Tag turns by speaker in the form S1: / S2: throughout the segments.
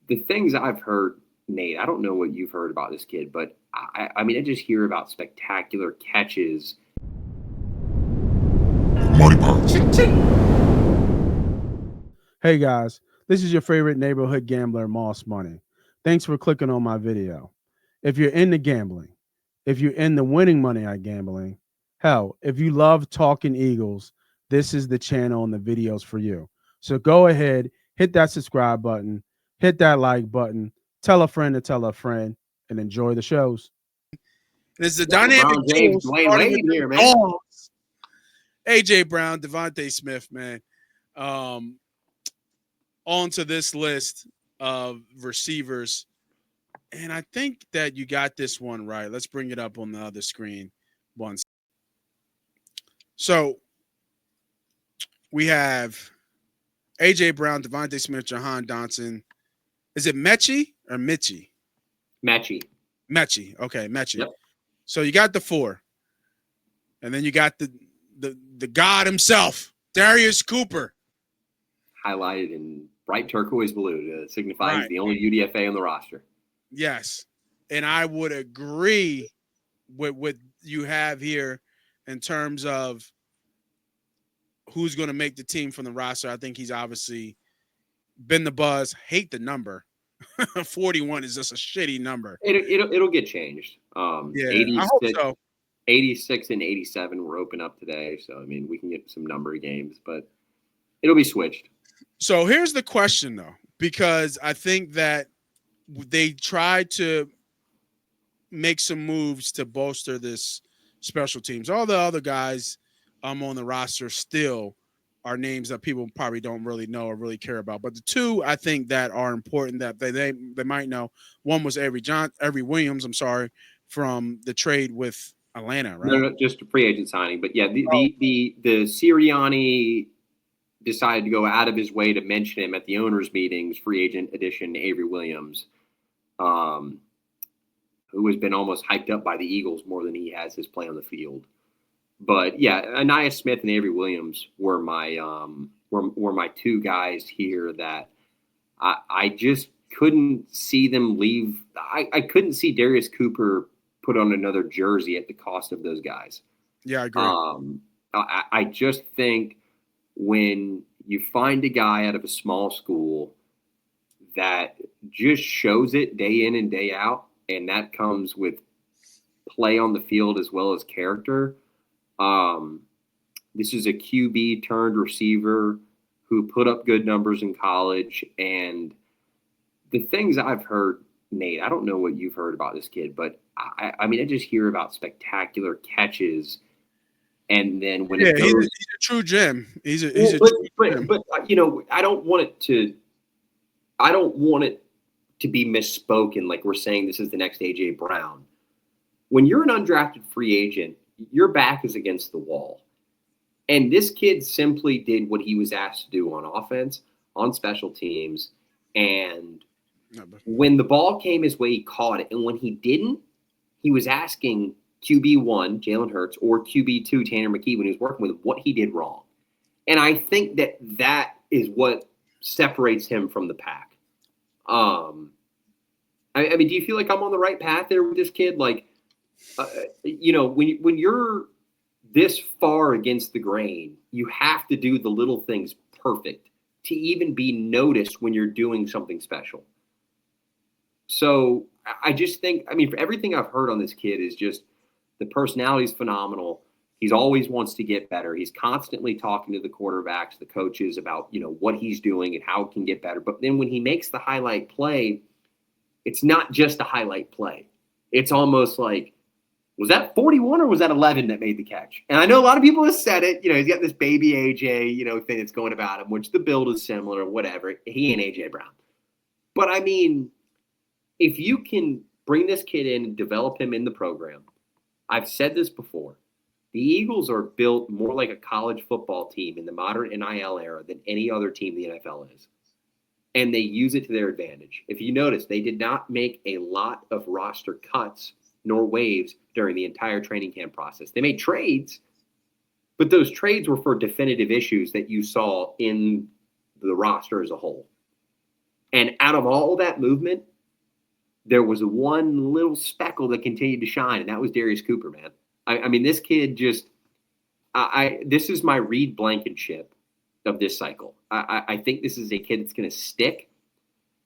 S1: The things I've heard, Nate, I don't know what you've heard about this kid, but I mean, I just hear about spectacular catches.
S2: Money Pounds.
S3: Hey guys, this is your favorite neighborhood gambler, Moss Money. Thanks for clicking on my video. If you're into gambling, if you're into winning money at gambling, hell, if you love talking Eagles, this is the channel and the videos for you. So go ahead, hit that subscribe button, hit that like button, tell a friend to tell a friend, and enjoy the shows.
S4: There's the dynamic
S1: LeBron James,
S4: duo
S1: Dwayne
S4: starting
S1: Wade
S4: with
S1: here,
S4: the
S1: man.
S4: dogs. AJ Brown, DeVonta Smith, man. Onto this list of receivers. And I think that you got this one right. Let's bring it up on the other screen once. So we have AJ Brown, DeVonta Smith, Jahan Dotson. Is it Mechie or Mitchie?
S1: Matchy.
S4: Mechie. Okay, Mechie.
S1: Yep.
S4: So you got the four. And then you got the God himself, Darius Cooper.
S1: Highlighted in bright turquoise blue to signify he's
S4: Right.
S1: the only UDFA on the roster.
S4: Yes. And I would agree with what you have here in terms of who's going to make the team from the roster. I think he's obviously been the buzz. Hate the number. 41 is just a shitty number.
S1: It'll get changed.
S4: Yeah,
S1: 86,
S4: I hope so.
S1: 86 and 87 were open up today. So, I mean, we can get some number of games, but it'll be switched.
S4: So here's the question, though, because I think that they tried to make some moves to bolster this special teams. All the other guys on the roster still are names that people probably don't really know or really care about. But the two I think that are important that they might know. One was Avery Williams, from the trade with Atlanta, right?
S1: No, just a free agent signing. But yeah, the Sirianni decided to go out of his way to mention him at the owners' meetings, free agent addition Avery Williams, who has been almost hyped up by the Eagles more than he has his play on the field. But yeah, Anaya Smith and Avery Williams were my were my two guys here that I just couldn't see them leave. I couldn't see Darius Cooper put on another jersey at the cost of those guys.
S4: Yeah, I agree.
S1: I just think when you find a guy out of a small school that just shows it day in and day out, and that comes with play on the field as well as character. This is a QB turned receiver who put up good numbers in college. And the things I've heard, Nate, I don't know what you've heard about this kid, but I mean, I just hear about spectacular catches. And then when it goes,
S4: he's a true gem.
S1: But you know, I don't want it to be misspoken. Like we're saying, this is the next AJ Brown. When you're an undrafted free agent, your back is against the wall. And this kid simply did what he was asked to do on offense, on special teams. And when the ball came his way, he caught it. And when he didn't, he was asking QB1, Jalen Hurts, or QB2, Tanner McKee, when he was working with what he did wrong. And I think that is what separates him from the pack. I mean, do you feel like I'm on the right path there with this kid? Like, you know, when you're this far against the grain, you have to do the little things perfect to even be noticed when you're doing something special. So I just think, I mean, for everything I've heard on this kid is just the personality is phenomenal. He's always wants to get better. He's constantly talking to the quarterbacks, the coaches about, you know, what he's doing and how it can get better. But then when he makes the highlight play, it's not just a highlight play. It's almost like, was that 41 or was that 11 that made the catch? And I know a lot of people have said it. You know, he's got this baby AJ, you know, thing that's going about him, which the build is similar or whatever. He ain't AJ Brown. But, I mean, if you can bring this kid in and develop him in the program, I've said this before, the Eagles are built more like a college football team in the modern NIL era than any other team the NFL is. And they use it to their advantage. If you notice, they did not make a lot of roster cuts nor waves during the entire training camp process. They made trades, but those trades were for definitive issues that you saw in the roster as a whole. And out of all that movement, there was one little speckle that continued to shine, and that was Darius Cooper, man. I mean, this kid just this is my Reed Blankenship of this cycle. I think this is a kid that's going to stick.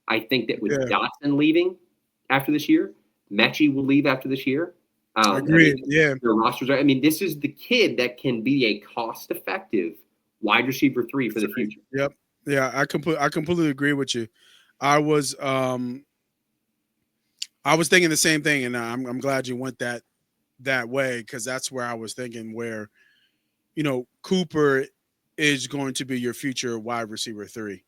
S1: I think that with Dotson leaving after this year, Mechie will leave after this year.
S4: Agreed.
S1: Their rosters are. I mean, this is the kid that can be a cost-effective wide receiver 3 for the future.
S4: Yep. Yeah, I completely agree with you. I was thinking the same thing, and I'm glad you went that way, because that's where I was thinking, where, Cooper is going to be your future wide receiver 3.